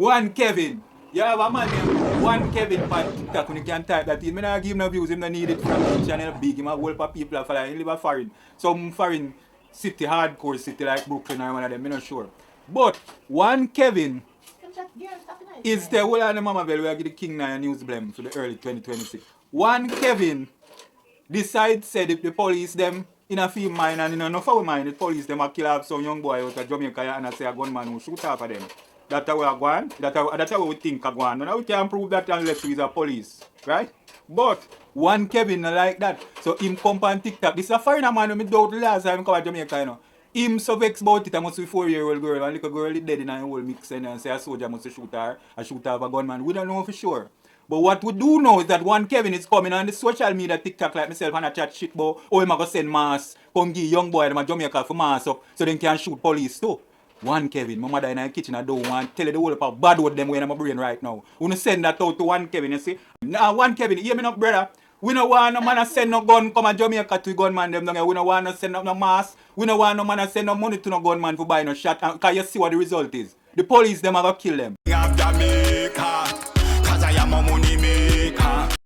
One Kevin. You have a man named One Kevin on TikTok when you can type that in. I don't give him no views, him no need it from the channel big. Him a whole lot of people are following. He live a foreign. Some foreign city, hardcore city like Brooklyn or one of them, I'm not sure. But One Kevin is the whole of the Mama Bell where I get the King Nyah news blame for the early 2026. One Kevin decides said if the police them in a field mine and in enough of mine, the police them a kill off some young boy out of Jamaica and I say a gunman who shoot off of them. That's how we are going. That's how we think are going. Now we can't prove that unless we is a police. Right? But One Kevin not like that. So him come on TikTok. This is a foreigner man who me doubt the last time come to Jamaica, you know. Him so vex about it, I must be 4-year-old girl and little girl is dead in a whole mix and say a soldier must shoot her, a shoot her of a gunman. We don't know for sure. But what we do know is that One Kevin is coming on the social media TikTok like myself and I chat shit about how him a go send mass, come give young boy them a Jamaica for mass up so they can shoot police too. One Kevin, my mother in the kitchen I don't want tell you the whole of bad word them way in my brain right now. We no send that out to One Kevin, you see. Now One Kevin, hear me up brother. We no want no man to send no gun come a Jamaica to gunman them down here. We no want no send no mass. We no want no man to send no money to no gunman for buy no shot. Cause you see what the result is. The police them have to kill them. Jamaica, cause I am a money